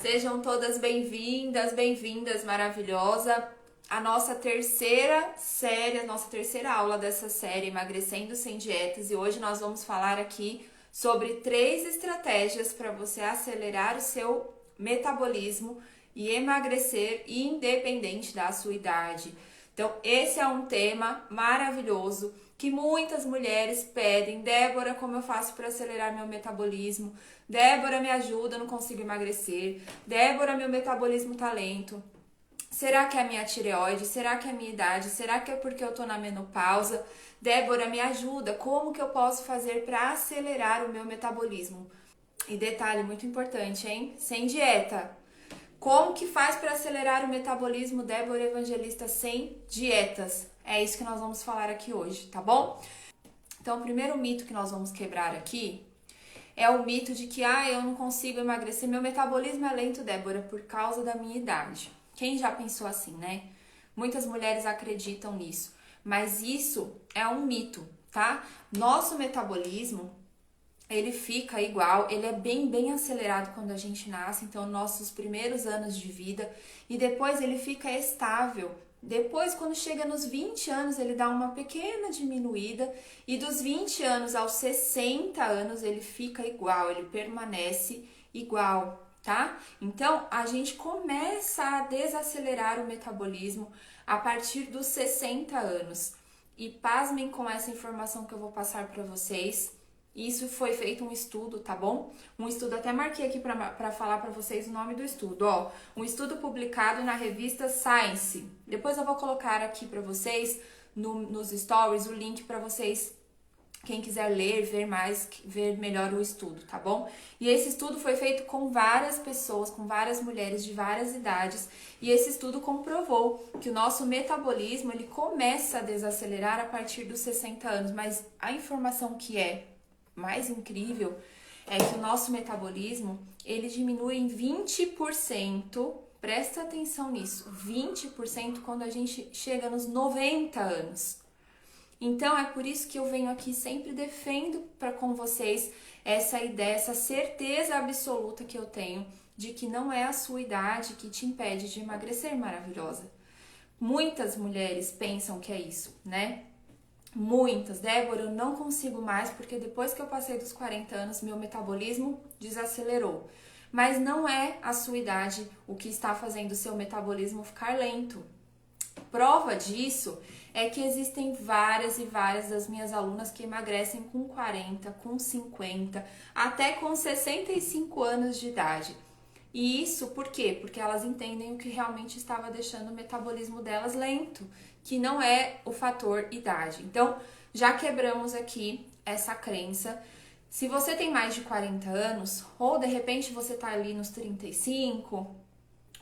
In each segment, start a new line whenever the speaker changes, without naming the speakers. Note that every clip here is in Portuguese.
Sejam todas bem-vindas, maravilhosa. A nossa terceira série, a nossa terceira aula dessa série, Emagrecendo Sem Dietas. E hoje nós vamos falar aqui sobre 3 estratégias para você acelerar o seu metabolismo e emagrecer independente da sua idade. Então, esse é um tema maravilhoso que muitas mulheres pedem. Débora, como eu faço para acelerar meu metabolismo? Débora, me ajuda, eu não consigo emagrecer. Débora, meu metabolismo tá lento. Será que é a minha tireoide? Será que é a minha idade? Será que é porque eu tô na menopausa? Débora, me ajuda, como que eu posso fazer para acelerar o meu metabolismo? E detalhe muito importante, hein? Sem dieta. Como que faz para acelerar o metabolismo, Débora Evangelista, sem dietas? É isso que nós vamos falar aqui hoje, tá bom? Então, o primeiro mito que nós vamos quebrar aqui é o mito de que eu não consigo emagrecer, meu metabolismo é lento, Débora, por causa da minha idade. Quem já pensou assim, né? Muitas mulheres acreditam nisso, mas isso é um mito, tá? Nosso metabolismo, ele fica igual, ele é bem acelerado quando a gente nasce, então nossos primeiros anos de vida, e depois ele fica estável. Depois, quando chega nos 20 anos, ele dá uma pequena diminuída, e dos 20 anos aos 60 anos ele fica igual, ele permanece igual, tá? Então, a gente começa a desacelerar o metabolismo a partir dos 60 anos. E pasmem com essa informação que eu vou passar para vocês. Isso foi feito um estudo, tá bom? Um estudo, até marquei aqui para falar para vocês o nome do estudo, ó. Um estudo publicado na revista Science. Depois eu vou colocar aqui para vocês nos stories o link para vocês, quem quiser ler, ver melhor o estudo, tá bom? E esse estudo foi feito com várias pessoas, com várias mulheres de várias idades, e esse estudo comprovou que o nosso metabolismo, ele começa a desacelerar a partir dos 60 anos, mas a informação que é mais incrível é que o nosso metabolismo, ele diminui em 20%, presta atenção nisso, 20% quando a gente chega nos 90 anos. Então, é por isso que eu venho aqui sempre defendo com vocês essa ideia, essa certeza absoluta que eu tenho de que não é a sua idade que te impede de emagrecer, maravilhosa. Muitas mulheres pensam que é isso, né? Muitas. Débora, eu não consigo mais porque depois que eu passei dos 40 anos, meu metabolismo desacelerou. Mas não é a sua idade o que está fazendo o seu metabolismo ficar lento. Prova disso é que existem várias e várias das minhas alunas que emagrecem com 40, com 50, até com 65 anos de idade. E isso por quê? Porque elas entendem o que realmente estava deixando o metabolismo delas lento, que não é o fator idade. Então, já quebramos aqui essa crença. Se você tem mais de 40 anos, ou de repente você tá ali nos 35,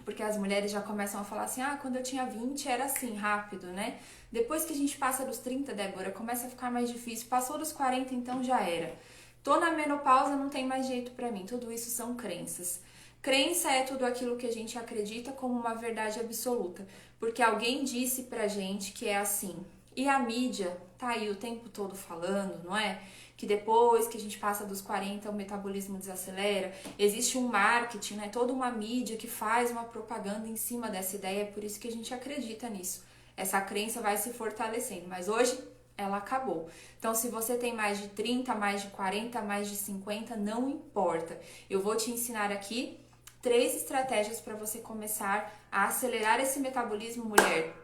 porque as mulheres já começam a falar assim, quando eu tinha 20 era assim, rápido, né? Depois que a gente passa dos 30, Débora, começa a ficar mais difícil. Passou dos 40, então já era. Tô na menopausa, não tem mais jeito pra mim. Tudo isso são crenças. Crença é tudo aquilo que a gente acredita como uma verdade absoluta, porque alguém disse pra gente que é assim. E a mídia tá aí o tempo todo falando, não é? Que depois que a gente passa dos 40, o metabolismo desacelera. Existe um marketing, né? Toda uma mídia que faz uma propaganda em cima dessa ideia, é por isso que a gente acredita nisso. Essa crença vai se fortalecendo, mas hoje ela acabou. Então, se você tem mais de 30, mais de 40, mais de 50, não importa. Eu vou te ensinar aqui 3 estratégias para você começar a acelerar esse metabolismo, mulher,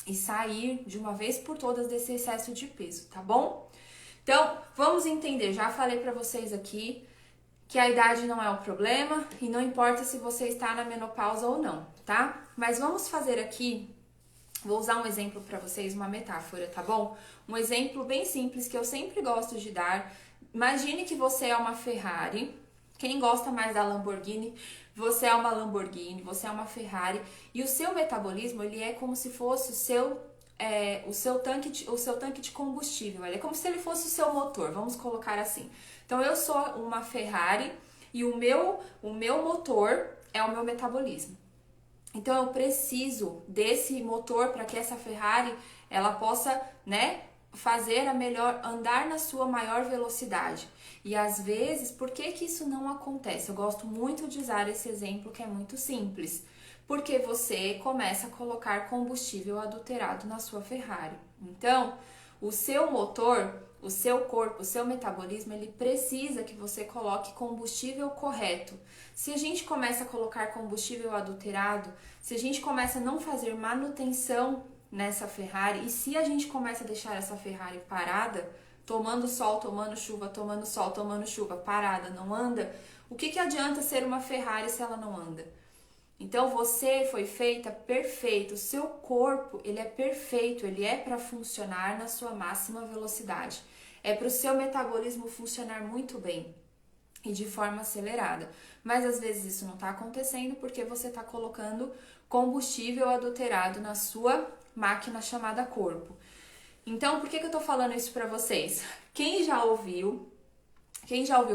e sair de uma vez por todas desse excesso de peso, tá bom? Então, vamos entender. Já falei para vocês aqui que a idade não é o problema e não importa se você está na menopausa ou não, tá? Mas vamos fazer aqui, vou usar um exemplo para vocês, uma metáfora, tá bom? Um exemplo bem simples que eu sempre gosto de dar. Imagine que você é uma Ferrari. Quem gosta mais da Lamborghini, você é uma Lamborghini, você é uma Ferrari, e o seu metabolismo, ele é como se fosse o seu tanque de combustível, ele é como se ele fosse o seu motor, vamos colocar assim. Então, eu sou uma Ferrari e o meu motor é o meu metabolismo. Então, eu preciso desse motor para que essa Ferrari, ela possa, né, andar na sua maior velocidade. E às vezes, por que que isso não acontece? Eu gosto muito de usar esse exemplo que é muito simples. Porque você começa a colocar combustível adulterado na sua Ferrari. Então, o seu motor, o seu corpo, o seu metabolismo, ele precisa que você coloque combustível correto. Se a gente começa a colocar combustível adulterado, se a gente começa a não fazer manutenção nessa Ferrari, e se a gente começa a deixar essa Ferrari parada, tomando sol, tomando chuva, tomando sol, tomando chuva, parada, não anda, o que que adianta ser uma Ferrari se ela não anda? Então você foi feita perfeito, o seu corpo, ele é perfeito, ele é para funcionar na sua máxima velocidade. É para o seu metabolismo funcionar muito bem e de forma acelerada. Mas às vezes isso não está acontecendo porque você está colocando combustível adulterado na sua máquina chamada corpo. Então, por que eu estou falando isso para vocês? Quem já ouviu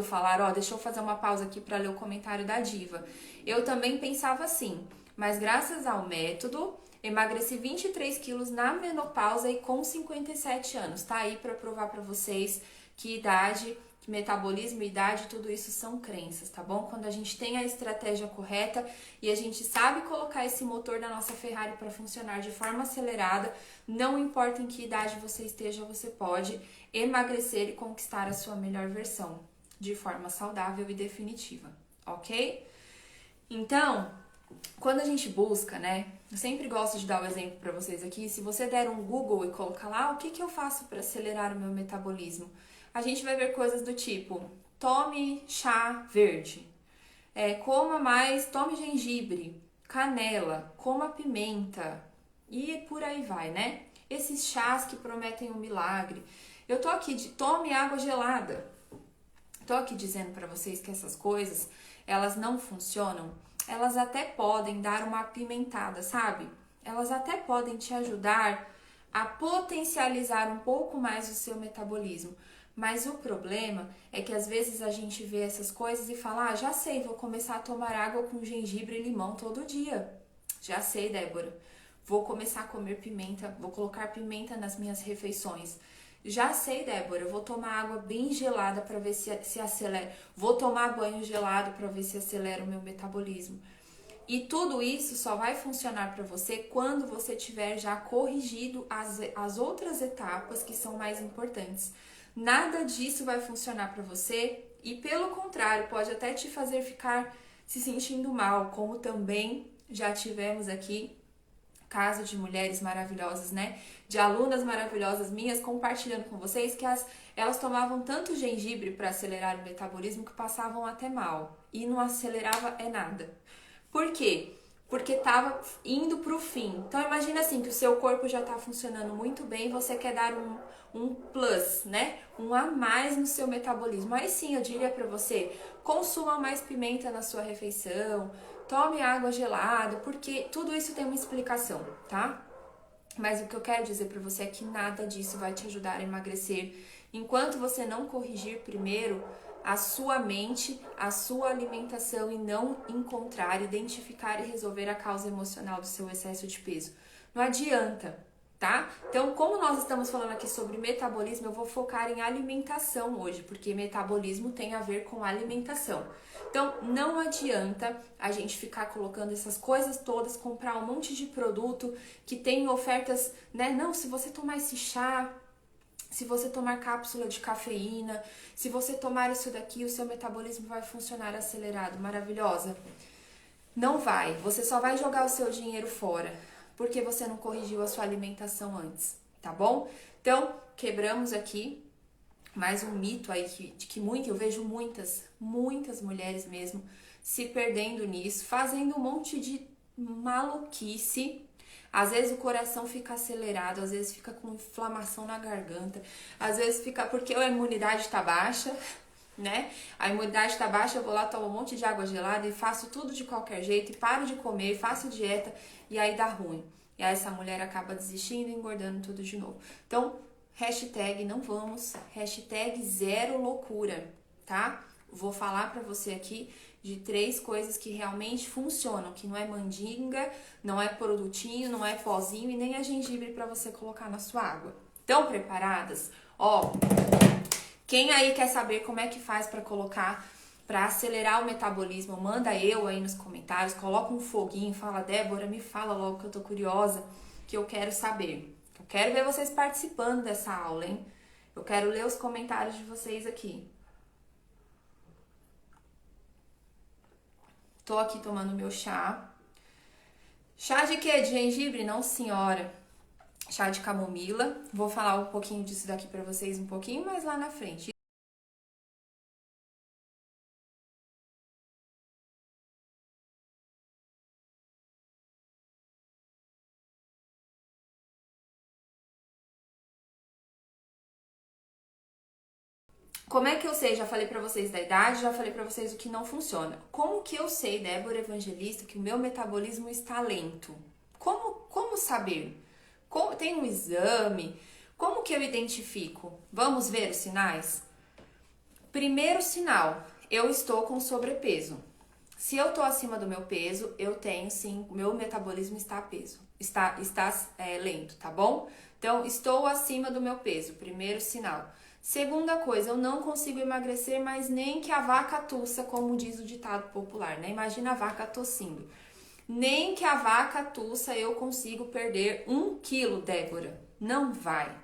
falar, ó, deixa eu fazer uma pausa aqui para ler o comentário da Diva. Eu também pensava assim, mas graças ao método, emagreci 23 quilos na menopausa e com 57 anos. Tá aí para provar para vocês que idade, que metabolismo, idade, tudo isso são crenças, tá bom? Quando a gente tem a estratégia correta e a gente sabe colocar esse motor da nossa Ferrari para funcionar de forma acelerada, não importa em que idade você esteja, você pode emagrecer e conquistar a sua melhor versão de forma saudável e definitiva, ok? Então, quando a gente busca, né? Eu sempre gosto de dar o exemplo para vocês aqui. Se você der um Google e colocar lá, o que que eu faço para acelerar o meu metabolismo? A gente vai ver coisas do tipo, tome chá verde, coma mais, tome gengibre, canela, coma pimenta e por aí vai, né? Esses chás que prometem um milagre. Eu tô aqui tome água gelada. Tô aqui dizendo para vocês que essas coisas, elas não funcionam. Elas até podem dar uma apimentada, sabe? Elas até podem te ajudar a potencializar um pouco mais o seu metabolismo. Mas o problema é que às vezes a gente vê essas coisas e fala, ah, já sei, vou começar a tomar água com gengibre e limão todo dia. Já sei, Débora. Vou começar a comer pimenta, vou colocar pimenta nas minhas refeições. Já sei, Débora, eu vou tomar água bem gelada para ver se acelera. Vou tomar banho gelado para ver se acelera o meu metabolismo. E tudo isso só vai funcionar para você quando você tiver já corrigido as outras etapas que são mais importantes. Nada disso vai funcionar para você e, pelo contrário, pode até te fazer ficar se sentindo mal, como também já tivemos aqui caso de mulheres maravilhosas, né? De alunas maravilhosas minhas compartilhando com vocês que elas tomavam tanto gengibre para acelerar o metabolismo que passavam até mal e não acelerava nada. Por quê? Porque estava indo para o fim. Então imagina assim que o seu corpo já está funcionando muito bem, você quer dar um plus, né? Um a mais no seu metabolismo. Aí sim eu diria para você, consuma mais pimenta na sua refeição, tome água gelada, porque tudo isso tem uma explicação, tá? Mas o que eu quero dizer para você é que nada disso vai te ajudar a emagrecer enquanto você não corrigir primeiro a sua mente, a sua alimentação e não encontrar, identificar e resolver a causa emocional do seu excesso de peso. Não adianta, tá? Então, como nós estamos falando aqui sobre metabolismo, eu vou focar em alimentação hoje, porque metabolismo tem a ver com alimentação. Então, não adianta a gente ficar colocando essas coisas todas, comprar um monte de produto que tem ofertas, né? Não, se você tomar esse chá, se você tomar cápsula de cafeína, se você tomar isso daqui, o seu metabolismo vai funcionar acelerado, maravilhosa. Não vai, você só vai jogar o seu dinheiro fora, porque você não corrigiu a sua alimentação antes, tá bom? Então, quebramos aqui mais um mito aí que eu vejo muitas mulheres mesmo se perdendo nisso, fazendo um monte de maluquice. Às vezes o coração fica acelerado, às vezes fica com inflamação na garganta, às vezes fica porque a imunidade tá baixa, né? A imunidade tá baixa, eu vou lá, tomo um monte de água gelada e faço tudo de qualquer jeito, e paro de comer, faço dieta, e aí dá ruim. E aí essa mulher acaba desistindo e engordando tudo de novo. Então, hashtag não vamos, hashtag zero loucura, tá? Vou falar pra você aqui de 3 coisas que realmente funcionam, que não é mandinga, não é produtinho, não é pozinho e nem é gengibre para você colocar na sua água, Estão preparadas? Ó, quem aí quer saber como é que faz para colocar, para acelerar o metabolismo, manda eu aí nos comentários, coloca um foguinho, fala, Débora, me fala logo que eu tô curiosa, que eu quero saber. Eu quero ver vocês participando dessa aula, hein? Eu quero ler os comentários de vocês aqui. Tô aqui tomando meu chá. Chá de quê? De gengibre? Não, senhora. Chá de camomila. Vou falar um pouquinho disso daqui pra vocês um pouquinho mais lá na frente. Como é que eu sei? Já falei pra vocês da idade, já falei pra vocês o que não funciona. Como que eu sei, Débora Evangelista, que o meu metabolismo está lento? Como saber? Tem um exame? Como que eu identifico? Vamos ver os sinais? Primeiro sinal, eu estou com sobrepeso. Se eu estou acima do meu peso, eu tenho sim, meu metabolismo está lento, tá bom? Então, estou acima do meu peso, primeiro sinal. Segunda coisa, eu não consigo emagrecer, mas nem que a vaca tussa, como diz o ditado popular, né? Imagina a vaca tossindo. Nem que a vaca tussa eu consigo perder 1 quilo, Débora. Não vai.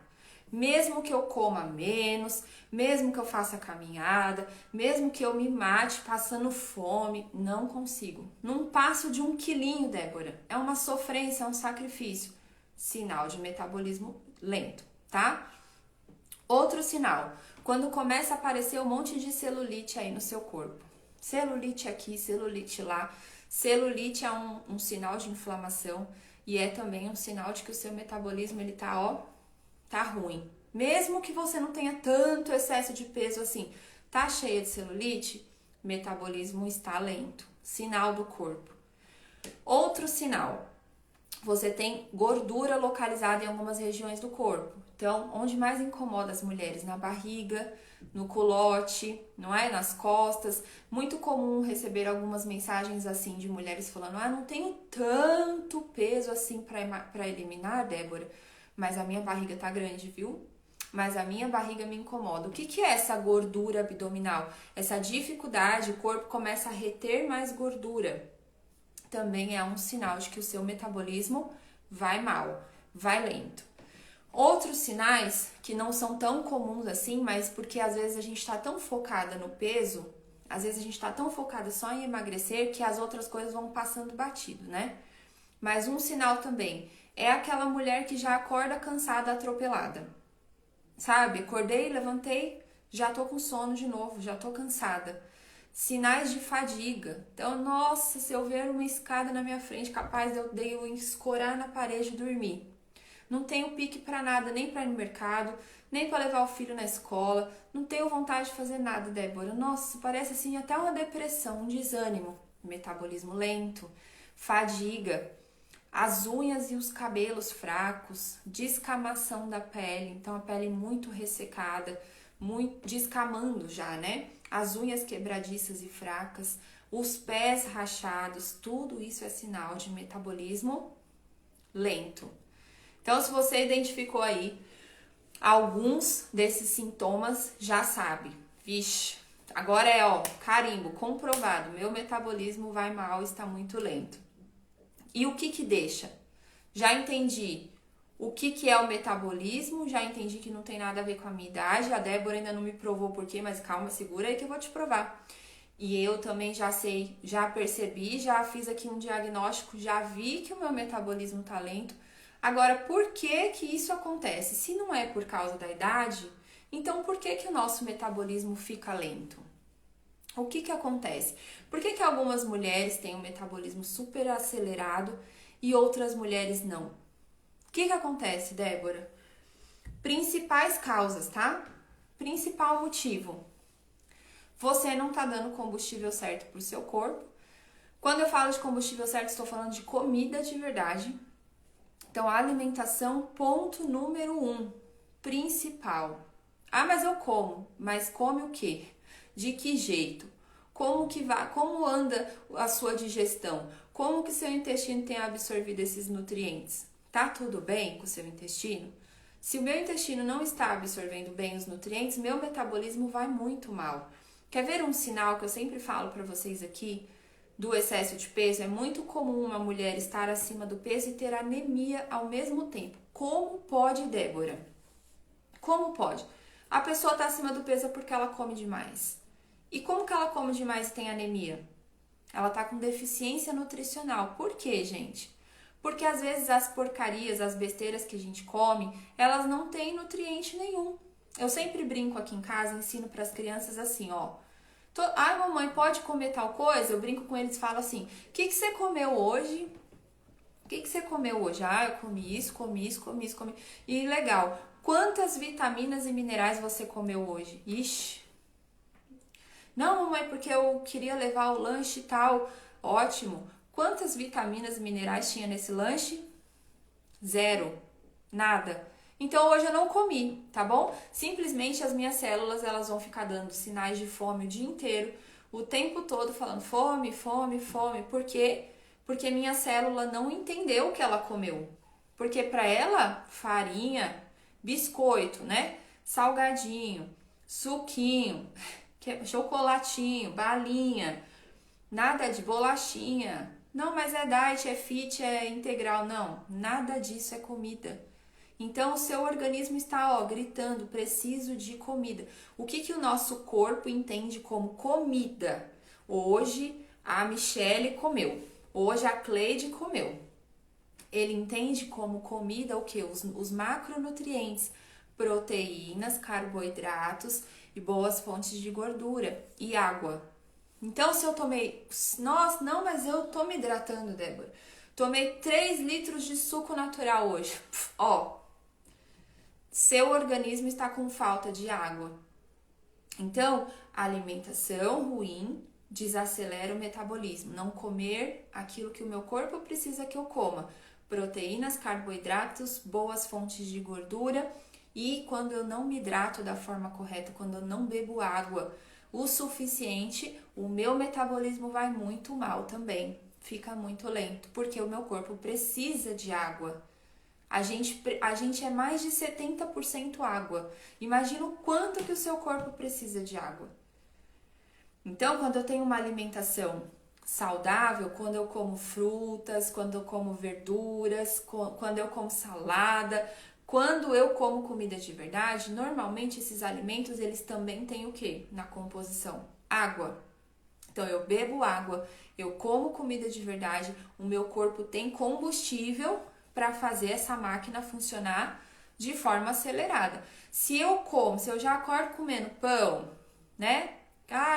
Mesmo que eu coma menos, mesmo que eu faça caminhada, mesmo que eu me mate passando fome, não consigo. Não passo de 1 quilinho, Débora. É uma sofrência, é um sacrifício. Sinal de metabolismo lento, tá? Outro sinal, quando começa a aparecer um monte de celulite aí no seu corpo. Celulite aqui, celulite lá. Celulite é um sinal de inflamação e é também um sinal de que o seu metabolismo ele tá ruim. Mesmo que você não tenha tanto excesso de peso assim, tá cheia de celulite, metabolismo está lento. Sinal do corpo. Outro sinal, você tem gordura localizada em algumas regiões do corpo. Então, onde mais incomoda as mulheres? Na barriga, no culote, não é? Nas costas. Muito comum receber algumas mensagens assim de mulheres falando: ah, não tenho tanto peso assim para eliminar, Débora, mas a minha barriga tá grande, viu? Mas a minha barriga me incomoda. O que é essa gordura abdominal? Essa dificuldade, o corpo começa a reter mais gordura. Também é um sinal de que o seu metabolismo vai mal, vai lento. Outros sinais que não são tão comuns assim, mas porque às vezes a gente está tão focada no peso, às vezes a gente está tão focada só em emagrecer que as outras coisas vão passando batido, né? Mas um sinal também é aquela mulher que já acorda cansada, atropelada. Sabe? Acordei, levantei, já tô com sono de novo, já tô cansada. Sinais de fadiga. Então, nossa, se eu ver uma escada na minha frente, capaz de eu escorar na parede e dormir. Não tenho pique para nada, nem para ir no mercado, nem para levar o filho na escola. Não tenho vontade de fazer nada, Débora. Nossa, parece assim até uma depressão, um desânimo. Metabolismo lento, fadiga, as unhas e os cabelos fracos, descamação da pele, então a pele muito ressecada, muito descamando já, né? As unhas quebradiças e fracas, os pés rachados, tudo isso é sinal de metabolismo lento. Então, se você identificou aí alguns desses sintomas, já sabe. Vixe, agora é, ó, carimbo, comprovado, meu metabolismo vai mal, está muito lento. E o que deixa? Já entendi o que é o metabolismo, já entendi que não tem nada a ver com a minha idade, a Débora ainda não me provou por quê, mas calma, segura aí que eu vou te provar. E eu também já sei, já percebi, já fiz aqui um diagnóstico, já vi que o meu metabolismo tá lento. Agora, por que isso acontece? Se não é por causa da idade, então por que o nosso metabolismo fica lento? O que acontece? Por que algumas mulheres têm um metabolismo super acelerado e outras mulheres não? O que acontece, Débora? Principais causas, tá? Principal motivo. Você não tá dando combustível certo pro seu corpo. Quando eu falo de combustível certo, estou falando de comida de verdade. Então, a alimentação, ponto número 1, principal. Ah, mas eu como. Mas come o quê? De que jeito? Como anda a sua digestão? Como que seu intestino tem absorvido esses nutrientes? Tá tudo bem com o seu intestino? Se o meu intestino não está absorvendo bem os nutrientes, meu metabolismo vai muito mal. Quer ver um sinal que eu sempre falo para vocês aqui do excesso de peso? É muito comum uma mulher estar acima do peso e ter anemia ao mesmo tempo. Como pode, Débora? Como pode? A pessoa está acima do peso porque ela come demais. E como que ela come demais e tem anemia? Ela está com deficiência nutricional. Por quê, gente? Porque às vezes as porcarias, as besteiras que a gente come, elas não têm nutriente nenhum. Eu sempre brinco aqui em casa, ensino para as crianças assim, ó. Ai, mamãe, pode comer tal coisa? Eu brinco com eles e falo assim, o que você comeu hoje? O que você comeu hoje? Ah, eu comi isso, comi isso, comi isso, comi... E legal, quantas vitaminas e minerais você comeu hoje? Ixi. Não, mamãe, porque eu queria levar o lanche e tal. Ótimo. Quantas vitaminas e minerais tinha nesse lanche? Zero. Nada. Então hoje eu não comi, tá bom? Simplesmente as minhas células, elas vão ficar dando sinais de fome o dia inteiro, o tempo todo falando fome, fome, fome. Por quê? Porque minha célula não entendeu o que ela comeu. Porque para ela, farinha, biscoito, né? Salgadinho, suquinho, chocolatinho, balinha, nada de bolachinha. Não, mas é diet, é fit, é integral. Não, nada disso é comida. Então, o seu organismo está, gritando, preciso de comida. O que o nosso corpo entende como comida? Hoje, a Michele comeu. Hoje, a Cleide comeu. Ele entende como comida o quê? Os macronutrientes, proteínas, carboidratos e boas fontes de gordura e água. Então, se eu tomei... Nossa, não, mas eu tô me hidratando, Débora. Tomei 3 litros de suco natural hoje. Seu organismo está com falta de água. Então, a alimentação ruim desacelera o metabolismo. Não comer aquilo que o meu corpo precisa que eu coma. Proteínas, carboidratos, boas fontes de gordura. E quando eu não me hidrato da forma correta, quando eu não bebo água o suficiente, o meu metabolismo vai muito mal também. Fica muito lento, porque o meu corpo precisa de água. A gente é mais de 70% água. Imagina o quanto que o seu corpo precisa de água. Então, quando eu tenho uma alimentação saudável, quando eu como frutas, quando eu como verduras, quando eu como salada, quando eu como comida de verdade, normalmente esses alimentos, eles também têm o quê? Na composição? Água. Então, eu bebo água, eu como comida de verdade, o meu corpo tem combustível para fazer essa máquina funcionar de forma acelerada. Se eu já acordo comendo pão, né?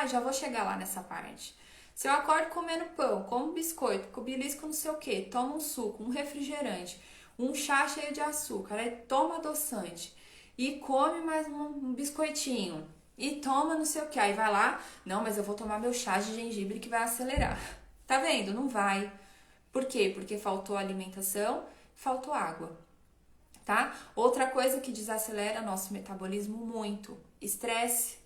Já vou chegar lá nessa parte. Se eu acordo comendo pão, como biscoito, com belisco não sei o que, tomo um suco, um refrigerante, um chá cheio de açúcar, aí toma adoçante e come mais um biscoitinho e toma não sei o que, aí vai lá, não, mas eu vou tomar meu chá de gengibre que vai acelerar. Tá vendo? Não vai. Por quê? Porque faltou alimentação, faltou água, tá? Outra coisa que desacelera nosso metabolismo muito, estresse.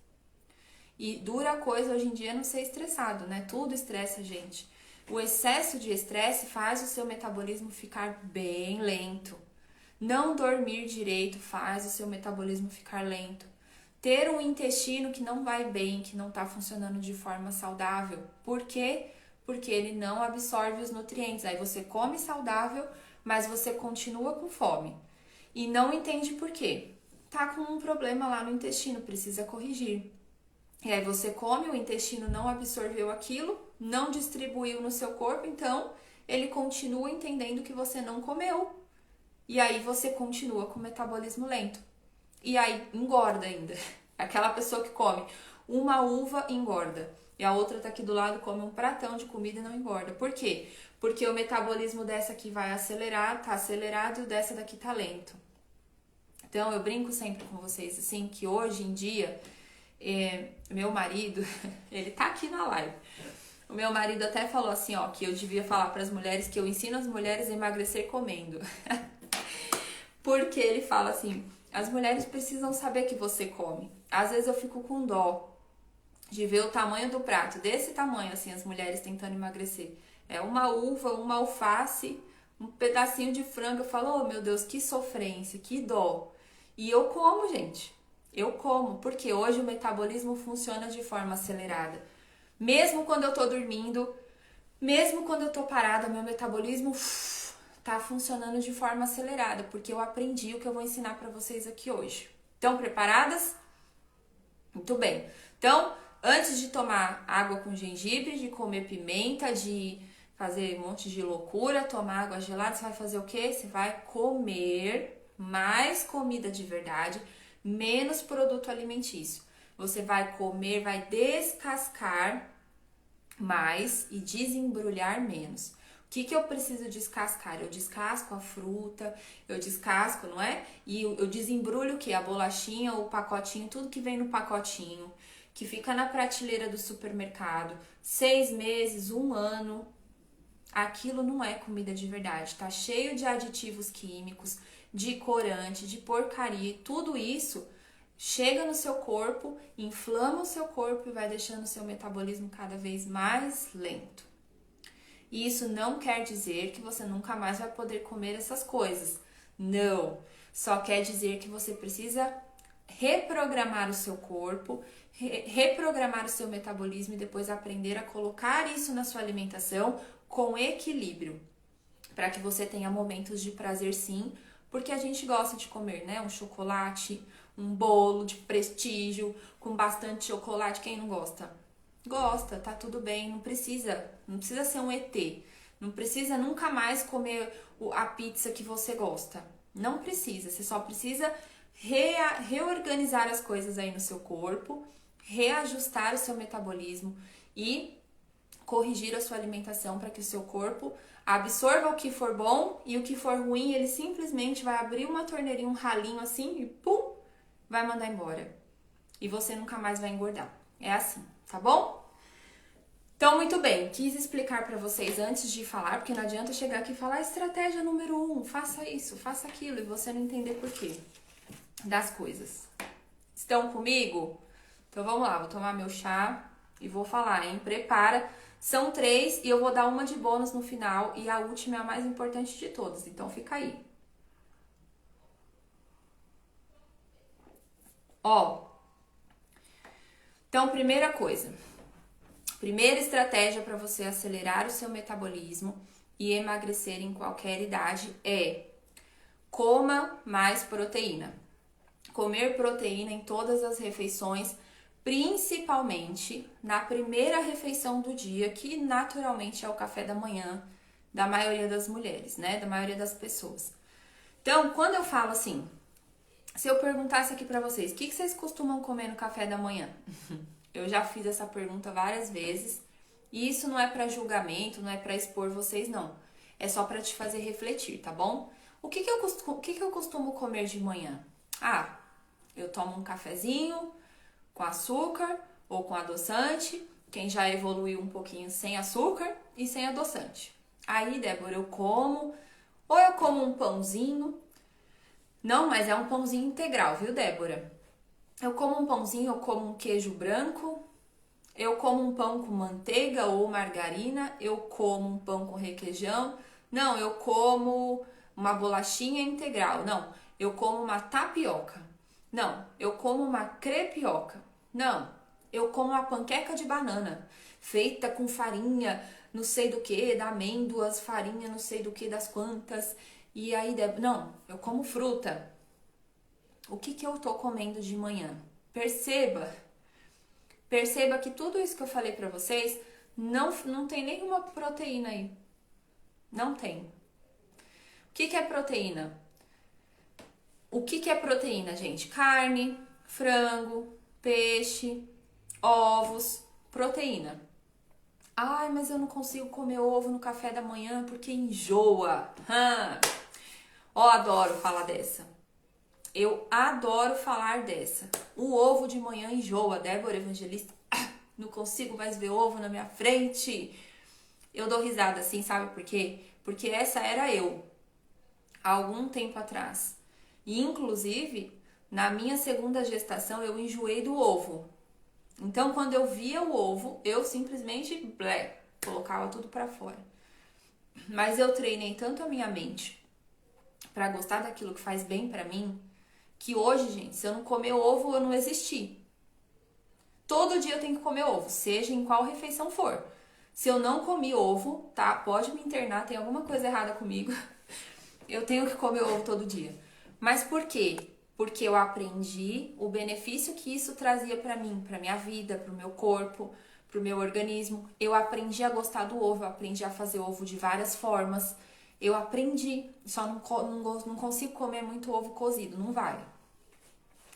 E dura coisa hoje em dia é não ser estressado, né? Tudo estressa a gente. O excesso de estresse faz o seu metabolismo ficar bem lento. Não dormir direito faz o seu metabolismo ficar lento. Ter um intestino que não vai bem, que não está funcionando de forma saudável. Por quê? Porque ele não absorve os nutrientes. Aí você come saudável, mas você continua com fome. E não entende por quê. Tá com um problema lá no intestino, precisa corrigir. E aí você come, o intestino não absorveu aquilo, não distribuiu no seu corpo, então ele continua entendendo que você não comeu. E aí você continua com o metabolismo lento. E aí engorda ainda. Aquela pessoa que come uma uva engorda. E a outra tá aqui do lado, come um pratão de comida e não engorda. Por quê? Porque o metabolismo dessa aqui vai acelerar, tá acelerado, e o dessa daqui tá lento. Então eu brinco sempre com vocês assim, que hoje em dia... meu marido, ele tá aqui na live. O meu marido até falou assim, que eu devia falar para as mulheres que eu ensino as mulheres a emagrecer comendo. Porque ele fala assim, as mulheres precisam saber que você come. Às vezes eu fico com dó de ver o tamanho do prato, desse tamanho assim, as mulheres tentando emagrecer. É uma uva, uma alface, um pedacinho de frango. Eu falo, oh meu Deus, que sofrência, que dó. E eu como, gente. Eu como, porque hoje o metabolismo funciona de forma acelerada. Mesmo quando eu tô dormindo, mesmo quando eu tô parada, meu metabolismo tá funcionando de forma acelerada, porque eu aprendi o que eu vou ensinar para vocês aqui hoje. Estão preparadas? Muito bem. Então, antes de tomar água com gengibre, de comer pimenta, de fazer um monte de loucura, tomar água gelada, você vai fazer o quê? Você vai comer mais comida de verdade, menos produto alimentício. Você vai comer, vai descascar mais e desembrulhar menos. O que eu preciso descascar? Eu descasco a fruta, eu descasco, não é? E eu desembrulho o que? A bolachinha, o pacotinho, tudo que vem no pacotinho, que fica na prateleira do supermercado, 6 meses, 1 ano. Aquilo não é comida de verdade, tá cheio de aditivos químicos, de corante, de porcaria, tudo isso chega no seu corpo, inflama o seu corpo e vai deixando o seu metabolismo cada vez mais lento. E isso não quer dizer que você nunca mais vai poder comer essas coisas. Não. Só quer dizer que você precisa reprogramar o seu corpo, reprogramar o seu metabolismo e depois aprender a colocar isso na sua alimentação com equilíbrio, para que você tenha momentos de prazer sim, porque a gente gosta de comer, né? Um chocolate, um bolo de prestígio com bastante chocolate, quem não gosta? Gosta, tá tudo bem, não precisa ser um ET, não precisa nunca mais comer a pizza que você gosta. Não precisa, você só precisa reorganizar as coisas aí no seu corpo, reajustar o seu metabolismo e corrigir a sua alimentação para que o seu corpo absorva o que for bom e o que for ruim, ele simplesmente vai abrir uma torneirinha, um ralinho assim e pum, vai mandar embora. E você nunca mais vai engordar. É assim, tá bom? Então, muito bem, quis explicar para vocês antes de falar, porque não adianta chegar aqui e falar estratégia número 1, faça isso, faça aquilo, e você não entender por quê das coisas. Estão comigo? Então vamos lá, vou tomar meu chá e vou falar, hein? Prepara. São 3 e eu vou dar uma de bônus no final e a última é a mais importante de todas, então fica aí. Ó, então primeira coisa, primeira estratégia para você acelerar o seu metabolismo e emagrecer em qualquer idade é coma mais proteína. Comer proteína em todas as refeições, principalmente na primeira refeição do dia, que naturalmente é o café da manhã da maioria das mulheres, né? Da maioria das pessoas. Então, quando eu falo assim, se eu perguntasse aqui pra vocês, o que vocês costumam comer no café da manhã? Eu já fiz essa pergunta várias vezes. E isso não é pra julgamento, não é pra expor vocês, não. É só pra te fazer refletir, tá bom? O que eu costumo comer de manhã? Ah, eu tomo um cafezinho com açúcar ou com adoçante. Quem já evoluiu um pouquinho sem açúcar e sem adoçante. Aí, Débora, eu como, ou eu como um pãozinho. Não, mas é um pãozinho integral, viu, Débora? Eu como um pãozinho, eu como um queijo branco, eu como um pão com manteiga ou margarina, eu como um pão com requeijão. Não, eu como uma bolachinha integral. Não, eu como uma tapioca. Não, eu como uma crepioca. Não, eu como uma panqueca de banana, feita com farinha, não sei do que, da amêndoas, farinha, não sei do que, das quantas. E aí, não, eu como fruta. O que eu tô comendo de manhã? Perceba que tudo isso que eu falei pra vocês não tem nenhuma proteína aí. Não tem. O que é proteína? O que é proteína, gente? Carne, frango, peixe, ovos, proteína. Ai, mas eu não consigo comer ovo no café da manhã porque enjoa. Ó, adoro falar dessa. Eu adoro falar dessa. O ovo de manhã enjoa, Débora Evangelista. Não consigo mais ver ovo na minha frente. Eu dou risada assim, sabe por quê? Porque essa era eu, há algum tempo atrás. E, inclusive, na minha segunda gestação, eu enjoei do ovo. Então, quando eu via o ovo, eu simplesmente colocava tudo pra fora. Mas eu treinei tanto a minha mente pra gostar daquilo que faz bem pra mim, que hoje, gente, se eu não comer ovo, eu não existi. Todo dia eu tenho que comer ovo, seja em qual refeição for. Se eu não comi ovo, tá? Pode me internar, tem alguma coisa errada comigo. Eu tenho que comer ovo todo dia. Mas por quê? Porque eu aprendi o benefício que isso trazia pra mim, pra minha vida, pro meu corpo, pro meu organismo. Eu aprendi a gostar do ovo, eu aprendi a fazer ovo de várias formas. Eu aprendi, só não consigo comer muito ovo cozido, não vai.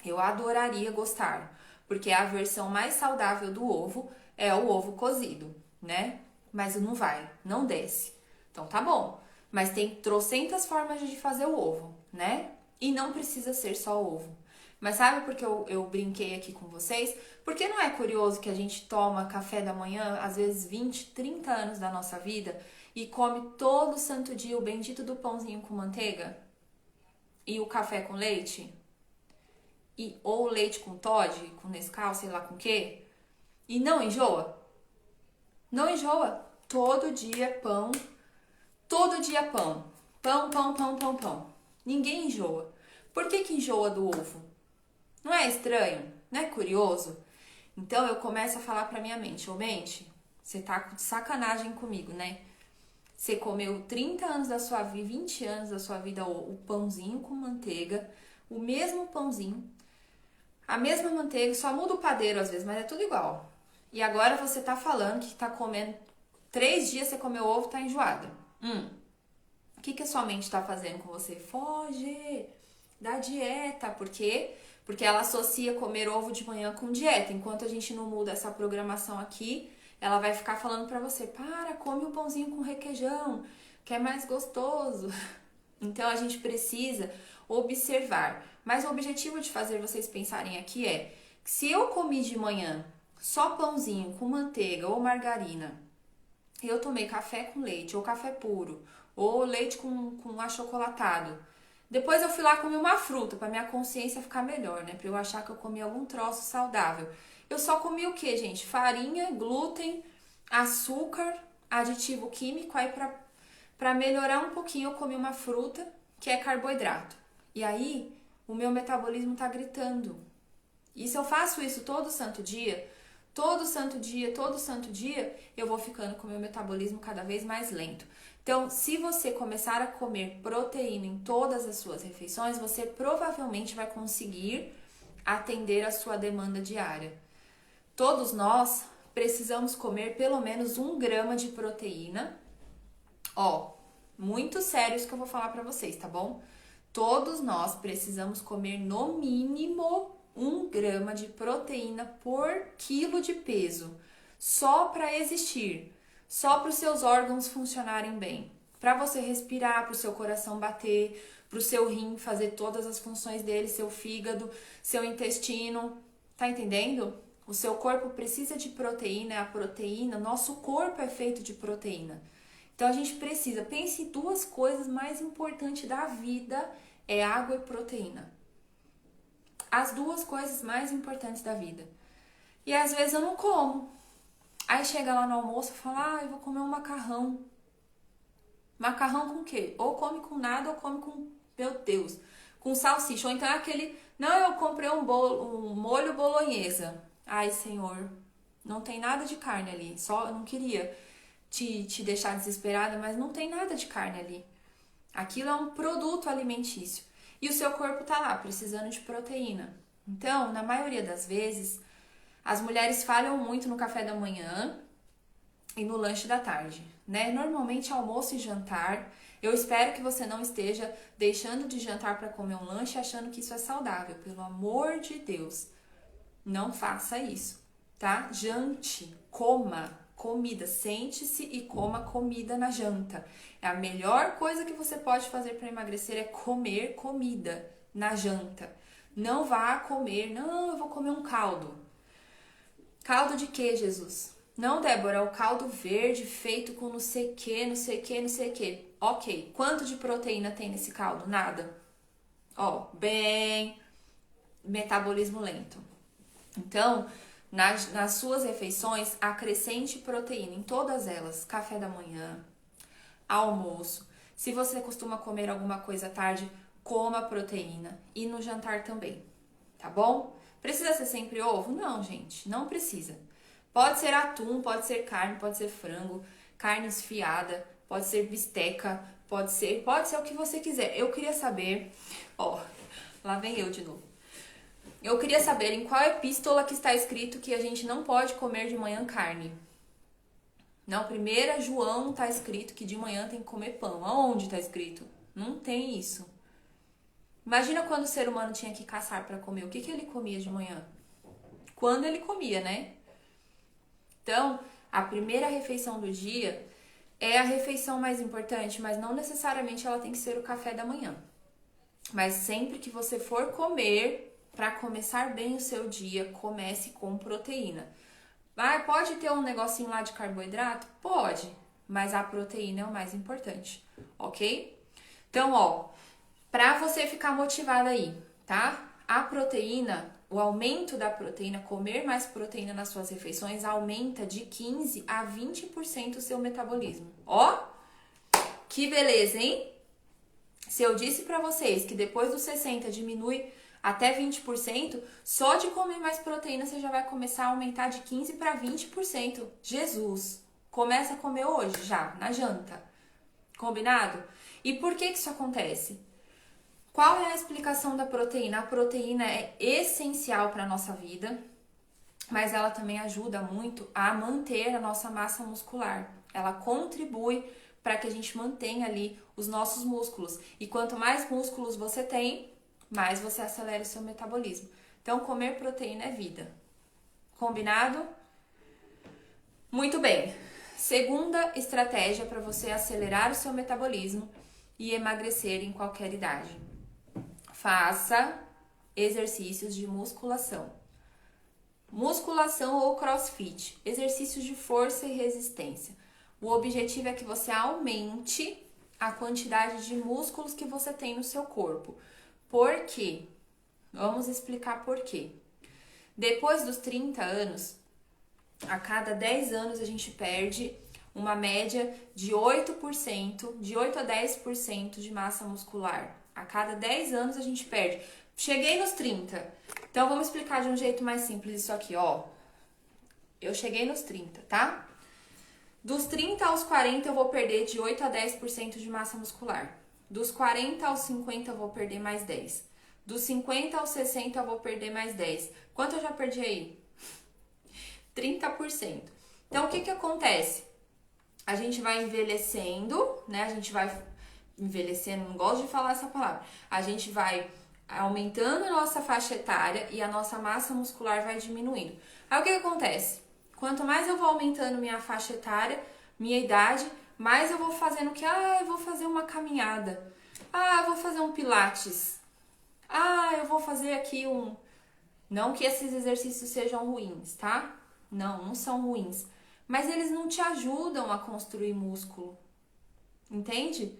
Eu adoraria gostar, porque a versão mais saudável do ovo é o ovo cozido, né? Mas não vai, não desce. Então tá bom. Mas tem trocentas formas de fazer o ovo, né? E não precisa ser só ovo. Mas sabe por que eu brinquei aqui com vocês? Porque não é curioso que a gente toma café da manhã, às vezes 20, 30 anos da nossa vida, e come todo santo dia o bendito do pãozinho com manteiga? E o café com leite? Ou leite com Toddy, com Nescau, sei lá com o quê? E não enjoa? Não enjoa. Todo dia pão. Todo dia pão. Pão, pão, pão, pão, pão. Ninguém enjoa. Por que enjoa do ovo? Não é estranho? Não é curioso? Então eu começo a falar pra minha mente. Ô mente, você tá de sacanagem comigo, né? Você comeu 30 anos da sua vida, 20 anos da sua vida o pãozinho com manteiga, o mesmo pãozinho, a mesma manteiga, só muda o padeiro às vezes, mas é tudo igual. E agora você tá falando que tá comendo 3 dias você comeu ovo e tá enjoada. O que a sua mente tá fazendo com você? Foge da dieta. Por quê? Porque ela associa comer ovo de manhã com dieta. Enquanto a gente não muda essa programação aqui, ela vai ficar falando pra você, para, come um pãozinho com requeijão, que é mais gostoso. Então a gente precisa observar. Mas o objetivo de fazer vocês pensarem aqui é que se eu comi de manhã só pãozinho com manteiga ou margarina, eu tomei café com leite ou café puro, ou leite com achocolatado, depois eu fui lá comer uma fruta para minha consciência ficar melhor, né? Para eu achar que eu comi algum troço saudável. Eu só comi o que, gente? Farinha, glúten, açúcar, aditivo químico. Aí para melhorar um pouquinho eu comi uma fruta, que é carboidrato. E aí o meu metabolismo tá gritando. E se eu faço isso todo santo dia, todo santo dia, todo santo dia, eu vou ficando com o meu metabolismo cada vez mais lento. Então, se você começar a comer proteína em todas as suas refeições, você provavelmente vai conseguir atender a sua demanda diária. Todos nós precisamos comer pelo menos 1 grama de proteína. Ó, muito sério isso que eu vou falar pra vocês, tá bom? Todos nós precisamos comer no mínimo 1 grama de proteína por quilo de peso, só para existir, só para os seus órgãos funcionarem bem, para você respirar, para o seu coração bater, para o seu rim fazer todas as funções dele, seu fígado, seu intestino, tá entendendo? O seu corpo precisa de proteína, a proteína, nosso corpo é feito de proteína. Então a gente precisa, pense em 2 coisas mais importantes da vida, é água e proteína. As 2 coisas mais importantes da vida. E às vezes eu não como. Aí chega lá no almoço e fala, eu vou comer um macarrão. Macarrão com o quê? Ou come com nada ou come com, meu Deus, com salsicha. Ou então é aquele, não, eu comprei um molho bolonhesa. Ai, Senhor, não tem nada de carne ali. Só, eu não queria te deixar desesperada, mas não tem nada de carne ali. Aquilo é um produto alimentício. E o seu corpo tá lá, precisando de proteína. Então, na maioria das vezes, as mulheres falham muito no café da manhã e no lanche da tarde, né? Normalmente almoço e jantar. Eu espero que você não esteja deixando de jantar para comer um lanche achando que isso é saudável. Pelo amor de Deus, não faça isso, tá? Jante, coma comida, sente-se e coma comida na janta. É a melhor coisa que você pode fazer para emagrecer é comer comida na janta. Não vá comer, não, eu vou comer um caldo. Caldo de quê, Jesus? Não, Débora, é o caldo verde feito com não sei o que, não sei o que, não sei o que. Ok, quanto de proteína tem nesse caldo? Nada. Ó, bem, metabolismo lento. Então, nas suas refeições, acrescente proteína em todas elas. Café da manhã, almoço. Se você costuma comer alguma coisa à tarde, coma proteína e no jantar também, tá bom? Precisa ser sempre ovo? Não, gente, não precisa. Pode ser atum, pode ser carne, pode ser frango, carne esfiada, pode ser bisteca, pode ser o que você quiser. Eu queria saber, ó, lá vem eu de novo. Eu queria saber em qual epístola que está escrito que a gente não pode comer de manhã carne. Não, 1 João está escrito que de manhã tem que comer pão. Aonde está escrito? Não tem isso. Imagina quando o ser humano tinha que caçar para comer. O que ele comia de manhã? Quando ele comia, né? Então, a primeira refeição do dia é a refeição mais importante, mas não necessariamente ela tem que ser o café da manhã. Mas sempre que você for comer, para começar bem o seu dia, comece com proteína. Ah, pode ter um negocinho lá de carboidrato? Pode, mas a proteína é o mais importante, ok? Então, ó, para você ficar motivada aí, tá? A proteína, o aumento da proteína, comer mais proteína nas suas refeições aumenta de 15 a 20% o seu metabolismo. Ó, que beleza, hein? Se eu disse para vocês que depois dos 60 diminui até 20%, só de comer mais proteína você já vai começar a aumentar de 15 para 20%. Jesus! Começa a comer hoje já, na janta. Combinado? E por que isso acontece? Qual é a explicação da proteína? A proteína é essencial para a nossa vida, mas ela também ajuda muito a manter a nossa massa muscular. Ela contribui para que a gente mantenha ali os nossos músculos. E quanto mais músculos você tem, mais você acelera o seu metabolismo. Então, comer proteína é vida. Combinado? Muito bem. Segunda estratégia para você acelerar o seu metabolismo e emagrecer em qualquer idade. Faça exercícios de musculação. Musculação ou crossfit, exercícios de força e resistência. O objetivo é que você aumente a quantidade de músculos que você tem no seu corpo. Por quê? Vamos explicar por quê. Depois dos 30 anos, a cada 10 anos a gente perde uma média de 8%, de 8 a 10% de massa muscular. A cada 10 anos a gente perde. Cheguei nos 30. Então vamos explicar de um jeito mais simples isso aqui, ó. Eu cheguei nos 30, tá? Dos 30 aos 40 eu vou perder de 8 a 10% de massa muscular. Dos 40 aos 50 eu vou perder mais 10. Dos 50 aos 60 eu vou perder mais 10. Quanto eu já perdi aí? 30%. Então, o que acontece? A gente vai envelhecendo, né? A gente vai envelhecendo, não gosto de falar essa palavra. A gente vai aumentando a nossa faixa etária e a nossa massa muscular vai diminuindo. Aí, o que acontece? Quanto mais eu vou aumentando minha faixa etária, minha idade, mais eu vou fazendo que, eu vou fazer uma caminhada. Eu vou fazer um pilates. Eu vou fazer aqui um... Não que esses exercícios sejam ruins, tá? Não são ruins. Mas eles não te ajudam a construir músculo. Entende?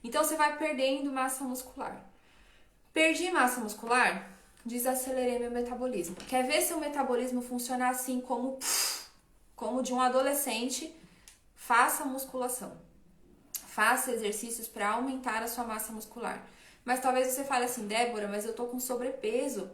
Então, você vai perdendo massa muscular. Perdi massa muscular? Desacelerei meu metabolismo. Quer ver seu metabolismo funcionar assim como de um adolescente? Faça musculação. Faça exercícios para aumentar a sua massa muscular. Mas talvez você fale assim, Débora, mas eu tô com sobrepeso.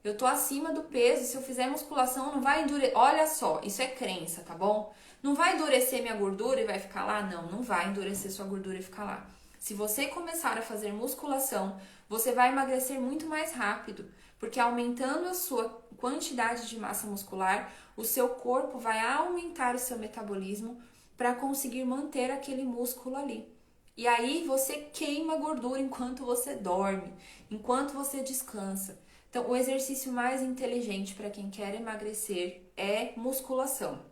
Eu tô acima do peso. Se eu fizer musculação, não vai endurecer. Olha só, isso é crença, tá bom? Não vai endurecer minha gordura e vai ficar lá? Não vai endurecer sua gordura e ficar lá. Se você começar a fazer musculação, você vai emagrecer muito mais rápido. Porque aumentando a sua quantidade de massa muscular, o seu corpo vai aumentar o seu metabolismo para conseguir manter aquele músculo ali. E aí você queima gordura enquanto você dorme, enquanto você descansa. Então, o exercício mais inteligente para quem quer emagrecer é musculação.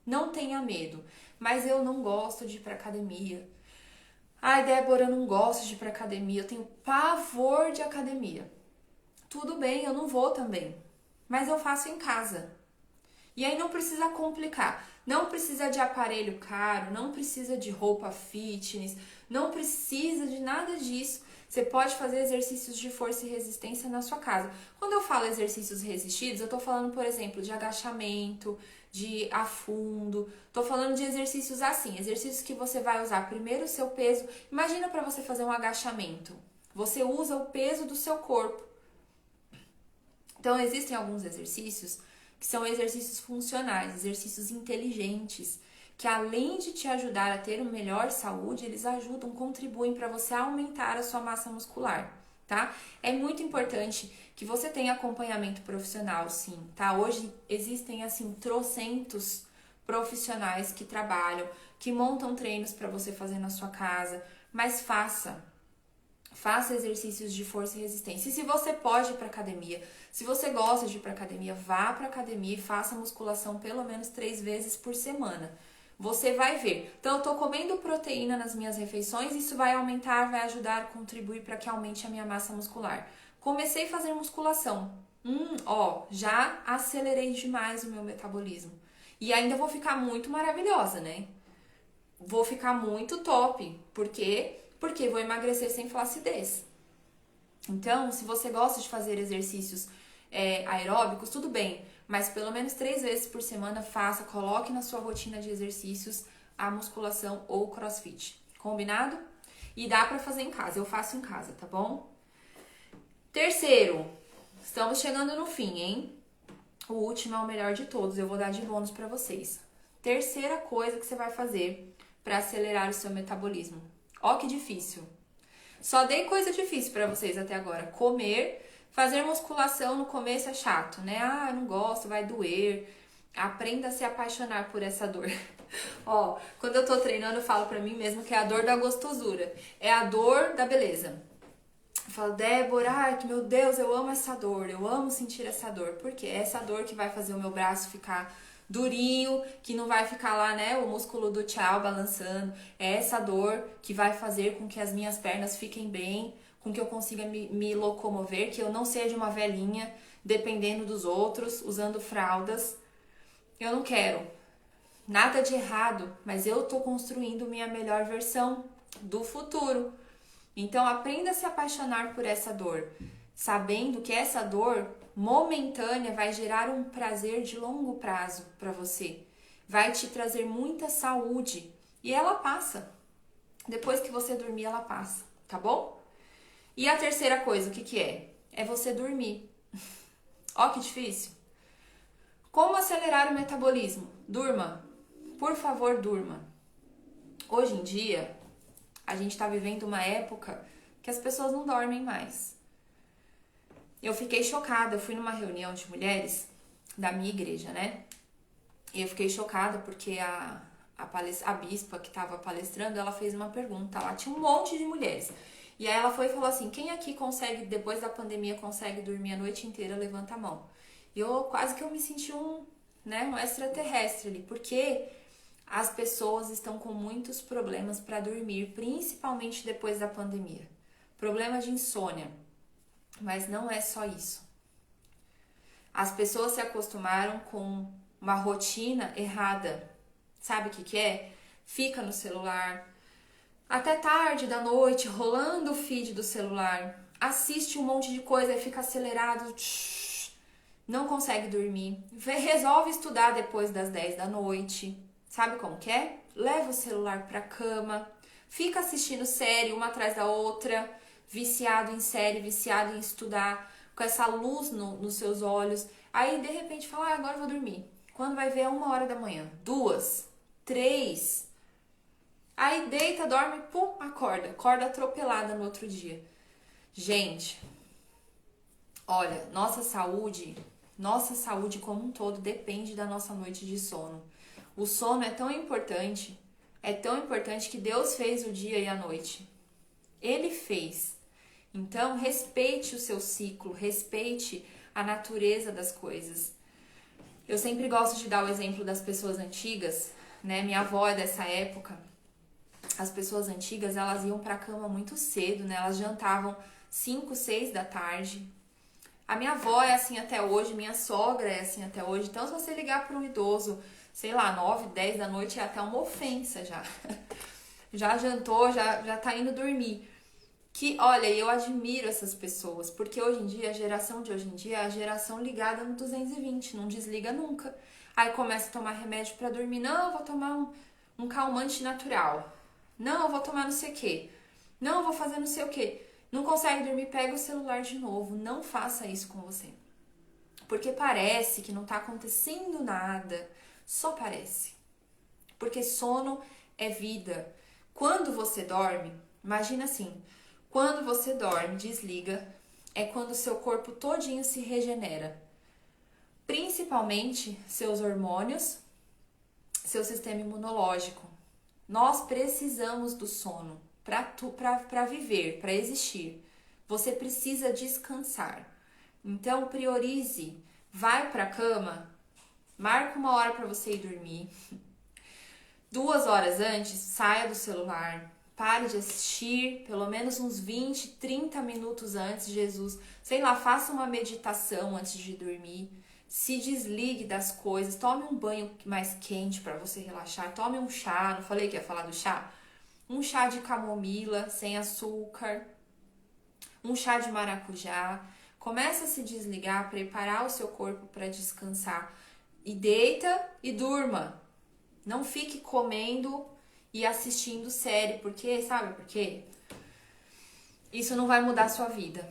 Não tenha medo, mas eu não gosto de ir para academia. Ai, Débora, eu não gosto de ir para academia, eu tenho pavor de academia. Tudo bem, eu não vou também, mas eu faço em casa. E aí não precisa complicar, não precisa de aparelho caro, não precisa de roupa fitness, não precisa de nada disso. Você pode fazer exercícios de força e resistência na sua casa. Quando eu falo exercícios resistidos, eu tô falando, por exemplo, de agachamento, de afundo. Tô falando de exercícios assim, exercícios que você vai usar primeiro o seu peso. Imagina para você fazer um agachamento. Você usa o peso do seu corpo. Então, existem alguns exercícios que são exercícios funcionais, exercícios inteligentes, que além de te ajudar a ter uma melhor saúde, eles ajudam, contribuem para você aumentar a sua massa muscular, tá? É muito importante que você tenha acompanhamento profissional, sim, tá? Hoje existem, assim, trocentos profissionais que trabalham, que montam treinos para você fazer na sua casa, mas faça exercícios de força e resistência. E se você pode ir para academia, se você gosta de ir para academia, vá para academia e faça musculação pelo menos 3 vezes por semana. Você vai ver. Então, eu tô comendo proteína nas minhas refeições, isso vai aumentar, vai ajudar, contribuir para que aumente a minha massa muscular. Comecei a fazer musculação. Já acelerei demais o meu metabolismo. E ainda vou ficar muito maravilhosa, né? Vou ficar muito top. Por quê? Porque vou emagrecer sem flacidez. Então, se você gosta de fazer exercícios aeróbicos, tudo bem, mas pelo menos 3 vezes por semana faça, coloque na sua rotina de exercícios a musculação ou o crossfit. Combinado? E dá pra fazer em casa, eu faço em casa, tá bom? Terceiro, estamos chegando no fim, hein? O último é o melhor de todos, eu vou dar de bônus pra vocês. Terceira coisa que você vai fazer pra acelerar o seu metabolismo. Ó que difícil. Só dei coisa difícil pra vocês até agora. Comer, fazer musculação no começo é chato, né? Ah, não gosto, vai doer. Aprenda a se apaixonar por essa dor. Ó, quando eu tô treinando, eu falo pra mim mesmo que é a dor da gostosura. É a dor da beleza. Eu falo, Débora, ai, que meu Deus, eu amo essa dor. Eu amo sentir essa dor. Por quê? É essa dor que vai fazer o meu braço ficar durinho, que não vai ficar lá, né, o músculo do tchau balançando. É essa dor que vai fazer com que as minhas pernas fiquem bem, com que eu consiga me locomover, que eu não seja uma velhinha dependendo dos outros, usando fraldas. Eu não quero nada de errado, mas eu tô construindo minha melhor versão do futuro. Então aprenda a se apaixonar por essa dor, sabendo que essa dor momentânea vai gerar um prazer de longo prazo para você. Vai te trazer muita saúde e ela passa. Depois que você dormir, ela passa, tá bom? E a terceira coisa, o que é? É você dormir. Ó que difícil. Como acelerar o metabolismo? Durma. Por favor, durma. Hoje em dia, a gente está vivendo uma época que as pessoas não dormem mais. Eu fiquei chocada, eu fui numa reunião de mulheres da minha igreja, né? E eu fiquei chocada porque a bispa que estava palestrando, ela fez uma pergunta. Lá tinha um monte de mulheres. E aí ela foi e falou assim, quem aqui consegue, depois da pandemia, consegue dormir a noite inteira? Levanta a mão. E eu quase que eu me senti um extraterrestre ali, porque as pessoas estão com muitos problemas para dormir, principalmente depois da pandemia. Problema de insônia. Mas não é só isso. As pessoas se acostumaram com uma rotina errada. Sabe o que é? Fica no celular até tarde da noite, rolando o feed do celular. Assiste um monte de coisa e fica acelerado. Não consegue dormir. Resolve estudar depois das 10 da noite. Sabe como que é? Leva o celular pra cama. Fica assistindo série uma atrás da outra. Viciado em série, viciado em estudar, com essa luz nos seus olhos. Aí, de repente, fala, agora eu vou dormir. Quando vai ver, é 1h da manhã, 2, 3. Aí, deita, dorme, pum, acorda atropelada no outro dia. Gente, olha, nossa saúde como um todo depende da nossa noite de sono. O sono é tão importante que Deus fez o dia e a noite. Ele fez. Então, respeite o seu ciclo, respeite a natureza das coisas. Eu sempre gosto de dar o exemplo das pessoas antigas, né? Minha avó é dessa época. As pessoas antigas, elas iam pra cama muito cedo, né? Elas jantavam 5, 6 da tarde. A minha avó é assim até hoje, minha sogra é assim até hoje. Então, se você ligar para um idoso, sei lá, 9, 10 da noite, é até uma ofensa já. Já jantou, já tá indo dormir. Que, olha, eu admiro essas pessoas, porque hoje em dia, a geração de hoje em dia é a geração ligada no 220, não desliga nunca. Aí começa a tomar remédio pra dormir, não, eu vou tomar um calmante natural. Não, eu vou tomar não sei o quê. Não, eu vou fazer não sei o quê. Não consegue dormir, pega o celular de novo. Não faça isso com você. Porque parece que não tá acontecendo nada. Só parece. Porque sono é vida. Quando você dorme, imagina assim, quando você dorme, desliga, é quando o seu corpo todinho se regenera. Principalmente seus hormônios, seu sistema imunológico. Nós precisamos do sono para viver, para existir. Você precisa descansar. Então priorize, vai para a cama, marca uma hora para você ir dormir. 2 horas antes, saia do celular, pare de assistir, pelo menos uns 20, 30 minutos antes, Jesus. Sei lá, faça uma meditação antes de dormir. Se desligue das coisas, tome um banho mais quente para você relaxar, tome um chá, não falei que ia falar do chá? Um chá de camomila sem açúcar, um chá de maracujá. Começa a se desligar, preparar o seu corpo para descansar. E deita e durma. Não fique comendo e assistindo série, porque, sabe por quê? Isso não vai mudar a sua vida.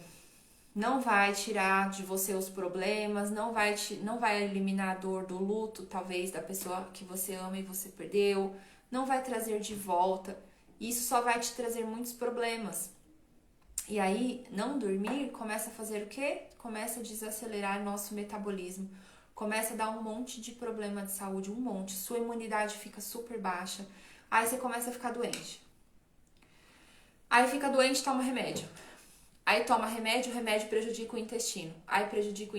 Não vai tirar de você os problemas, não vai eliminar a dor do luto, talvez, da pessoa que você ama e você perdeu. Não vai trazer de volta. Isso só vai te trazer muitos problemas. E aí, não dormir começa a fazer o quê? Começa a desacelerar nosso metabolismo. Começa a dar um monte de problema de saúde, um monte. Sua imunidade fica super baixa. Aí você começa a ficar doente. Aí fica doente, toma remédio. Aí toma remédio, o remédio prejudica o intestino. Aí prejudica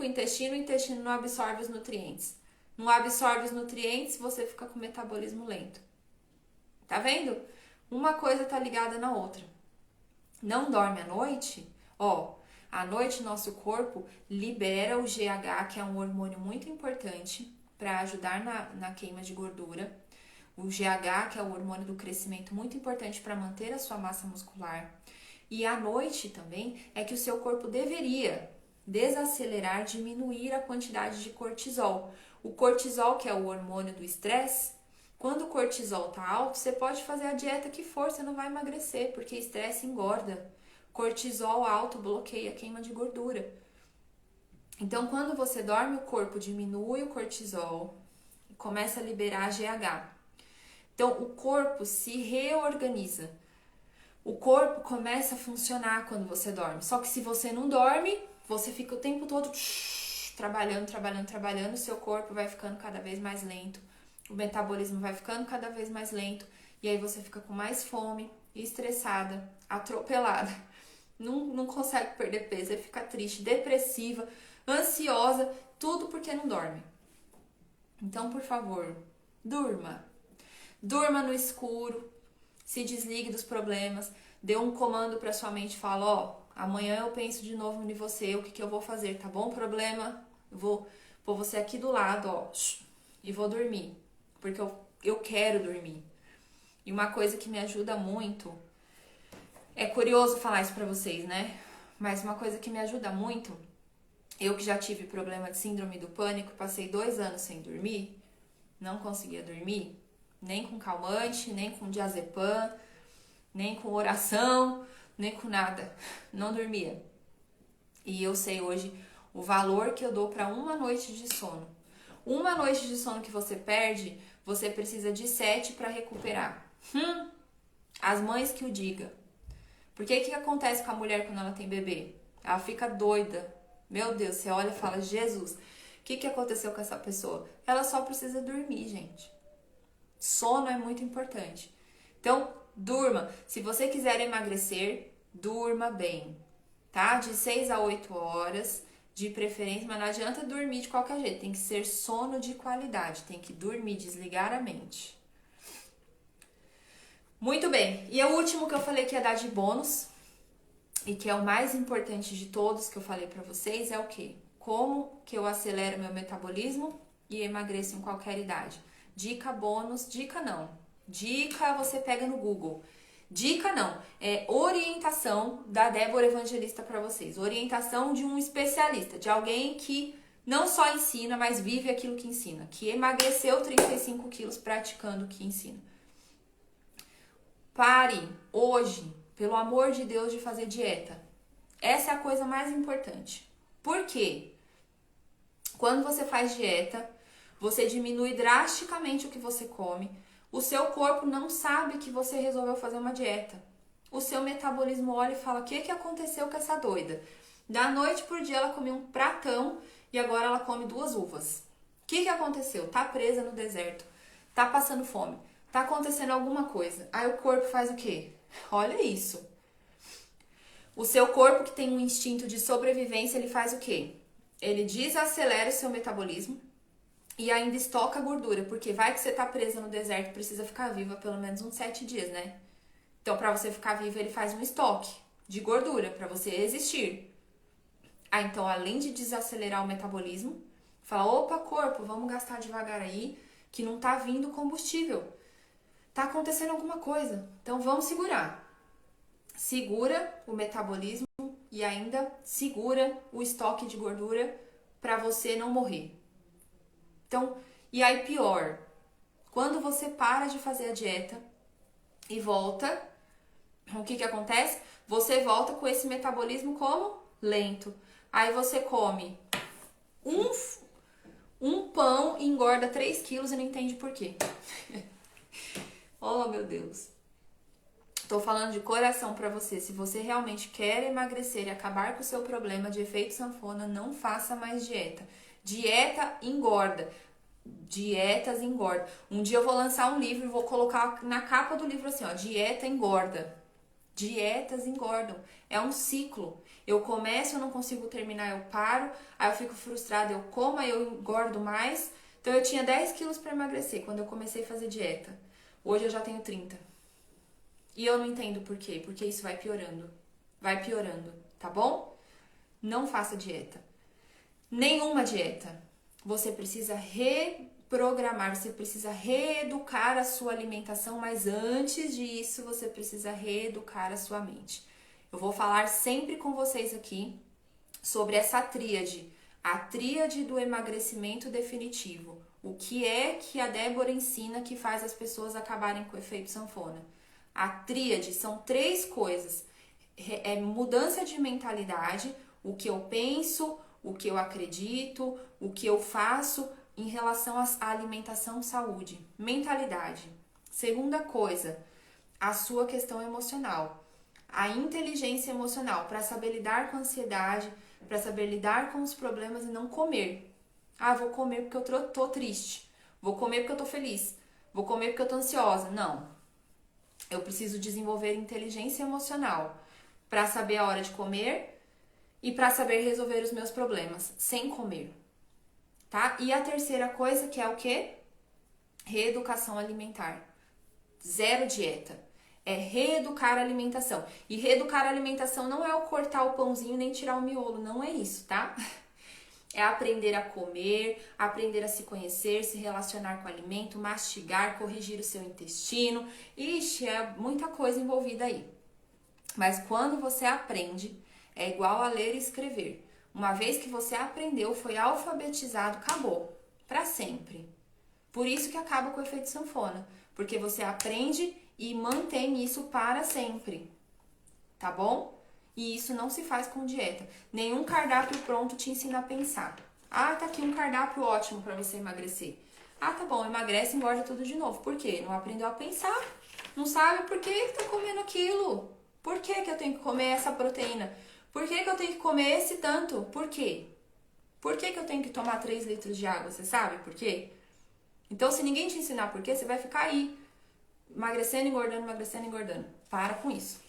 o intestino não absorve os nutrientes. Não absorve os nutrientes, você fica com o metabolismo lento. Tá vendo? Uma coisa tá ligada na outra. Não dorme à noite? À noite nosso corpo libera o GH, que é um hormônio muito importante para ajudar na queima de gordura. O GH, que é o hormônio do crescimento, muito importante para manter a sua massa muscular. E à noite também é que o seu corpo deveria desacelerar, diminuir a quantidade de cortisol. O cortisol, que é o hormônio do estresse, quando o cortisol tá alto, você pode fazer a dieta que for, você não vai emagrecer, porque estresse engorda. Cortisol alto bloqueia a queima de gordura. Então, quando você dorme, o corpo diminui o cortisol e começa a liberar GH. Então, o corpo se reorganiza. O corpo começa a funcionar quando você dorme. Só que se você não dorme, você fica o tempo todo trabalhando, o seu corpo vai ficando cada vez mais lento. O metabolismo vai ficando cada vez mais lento. E aí você fica com mais fome, estressada, atropelada. Não consegue perder peso, aí fica triste, depressiva, ansiosa, tudo porque não dorme. Então, por favor, durma. Durma no escuro, se desligue dos problemas, dê um comando para sua mente, fala, amanhã eu penso de novo em você, o que eu vou fazer, tá bom? Problema, eu vou pôr você aqui do lado, e vou dormir, porque eu quero dormir. E uma coisa que me ajuda muito, é curioso falar isso pra vocês, né? Mas uma coisa que me ajuda muito, eu que já tive problema de síndrome do pânico, passei 2 anos sem dormir, não conseguia dormir, nem com calmante, nem com diazepam, nem com oração, nem com nada. Não dormia. E eu sei hoje o valor que eu dou para uma noite de sono. Uma noite de sono que você perde, você precisa de 7 para recuperar. As mães que o digam. Porque o que acontece com a mulher quando ela tem bebê? Ela fica doida. Meu Deus, você olha e fala, Jesus, o que aconteceu com essa pessoa? Ela só precisa dormir, gente. Sono é muito importante. Então, durma. Se você quiser emagrecer, durma bem, tá? De 6 a 8 horas, de preferência, mas não adianta dormir de qualquer jeito. Tem que ser sono de qualidade. Tem que dormir, desligar a mente. Muito bem. E o último que eu falei que ia dar de bônus, e que é o mais importante de todos que eu falei pra vocês, é o quê? Como que eu acelero meu metabolismo e emagreço em qualquer idade. Dica bônus, dica não. Dica você pega no Google. Dica não, é orientação da Débora Evangelista para vocês. Orientação de um especialista, de alguém que não só ensina, mas vive aquilo que ensina. Que emagreceu 35 quilos praticando o que ensina. Pare hoje, pelo amor de Deus, de fazer dieta. Essa é a coisa mais importante. Por quê? Quando você faz dieta, você diminui drasticamente o que você come. O seu corpo não sabe que você resolveu fazer uma dieta. O seu metabolismo olha e fala: o que aconteceu com essa doida? Da noite por dia ela comia um pratão e agora ela come 2 uvas. O que aconteceu? Tá presa no deserto. Tá passando fome. Tá acontecendo alguma coisa. Aí o corpo faz o quê? Olha isso. O seu corpo, que tem um instinto de sobrevivência, ele faz o quê? Ele desacelera o seu metabolismo e ainda estoca gordura, porque vai que você tá presa no deserto, precisa ficar viva pelo menos uns 7 dias, né? Então, para você ficar viva, ele faz um estoque de gordura para você existir. Então, além de desacelerar o metabolismo, fala: opa, corpo, vamos gastar devagar aí, que não tá vindo combustível. Tá acontecendo alguma coisa. Então, vamos segurar. Segura o metabolismo e ainda segura o estoque de gordura para você não morrer. Então, e aí pior, quando você para de fazer a dieta e volta, o que acontece? Você volta com esse metabolismo como? Lento. Aí você come um pão e engorda 3 quilos e não entende por quê. Oh, meu Deus. Tô falando de coração pra você. Se você realmente quer emagrecer e acabar com o seu problema de efeito sanfona, não faça mais dieta. Dieta engorda. Dietas engorda. Um dia eu vou lançar um livro e vou colocar na capa do livro assim, ó: dieta engorda. Dietas engordam. É um ciclo. Eu começo, eu não consigo terminar, eu paro, aí eu fico frustrada, eu como, aí eu engordo mais. Então eu tinha 10 quilos pra emagrecer quando eu comecei a fazer dieta. Hoje eu já tenho 30. E eu não entendo por quê, porque isso vai piorando. Vai piorando, tá bom? Não faça dieta. Nenhuma dieta. Você precisa reprogramar, você precisa reeducar a sua alimentação, mas antes disso você precisa reeducar a sua mente. Eu vou falar sempre com vocês aqui sobre essa tríade, a tríade do emagrecimento definitivo. O que é que a Débora ensina que faz as pessoas acabarem com o efeito sanfona? A tríade são 3 coisas. É mudança de mentalidade, o que eu penso, o que eu acredito, o que eu faço em relação à alimentação e saúde. Mentalidade. Segunda coisa, a sua questão emocional. A inteligência emocional, para saber lidar com a ansiedade, para saber lidar com os problemas e não comer. Ah, vou comer porque eu tô triste. Vou comer porque eu tô feliz. Vou comer porque eu tô ansiosa. Não. Eu preciso desenvolver inteligência emocional para saber a hora de comer e para saber resolver os meus problemas sem comer, tá? E a terceira coisa, que é o quê? Reeducação alimentar. Zero dieta. É reeducar a alimentação. E reeducar a alimentação não é o cortar o pãozinho nem tirar o miolo, não é isso, tá? É aprender a comer, aprender a se conhecer, se relacionar com o alimento, mastigar, corrigir o seu intestino. Ixi, é muita coisa envolvida aí. Mas quando você aprende, é igual a ler e escrever. Uma vez que você aprendeu, foi alfabetizado, acabou. Pra sempre. Por isso que acaba com o efeito sanfona. Porque você aprende e mantém isso para sempre. Tá bom? E isso não se faz com dieta. Nenhum cardápio pronto te ensina a pensar. Ah, tá aqui um cardápio ótimo para você emagrecer. Ah, tá bom, emagrece e engorda tudo de novo. Por quê? Não aprendeu a pensar. Não sabe por que tá comendo aquilo. Por que eu tenho que comer essa proteína? Por que eu tenho que comer esse tanto? Por quê? Por que eu tenho que tomar 3 litros de água? Você sabe por quê? Então, se ninguém te ensinar por quê, você vai ficar aí emagrecendo, engordando. Para com isso.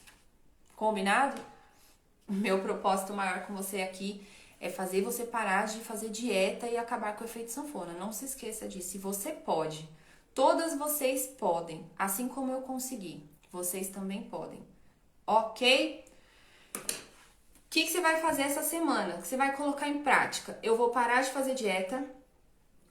Combinado? Meu propósito maior com você aqui é fazer você parar de fazer dieta e acabar com o efeito sanfona. Não se esqueça disso. E você pode. Todas vocês podem. Assim como eu consegui. Vocês também podem. Ok? O que você vai fazer essa semana? Que você vai colocar em prática? Eu vou parar de fazer dieta.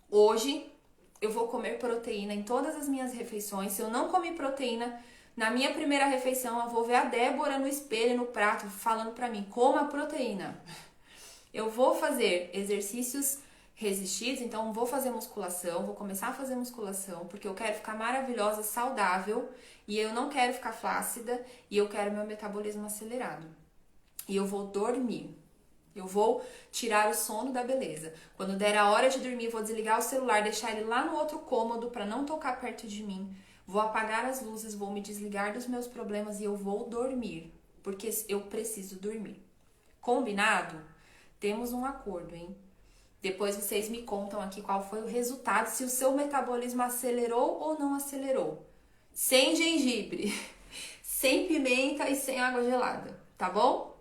Hoje eu vou comer proteína em todas as minhas refeições. Se eu não comer proteína na minha primeira refeição, eu vou ver a Débora no espelho, no prato, falando pra mim: coma proteína. Eu vou fazer exercícios resistidos, então vou fazer musculação, vou começar a fazer musculação, porque eu quero ficar maravilhosa, saudável, e eu não quero ficar flácida, e eu quero meu metabolismo acelerado. E eu vou dormir. Eu vou tirar o sono da beleza. Quando der a hora de dormir, vou desligar o celular, deixar ele lá no outro cômodo para não tocar perto de mim. Vou apagar as luzes, vou me desligar dos meus problemas e eu vou dormir, porque eu preciso dormir. Combinado? Temos um acordo, hein? Depois vocês me contam aqui qual foi o resultado, se o seu metabolismo acelerou ou não acelerou. Sem gengibre, sem pimenta e sem água gelada, tá bom?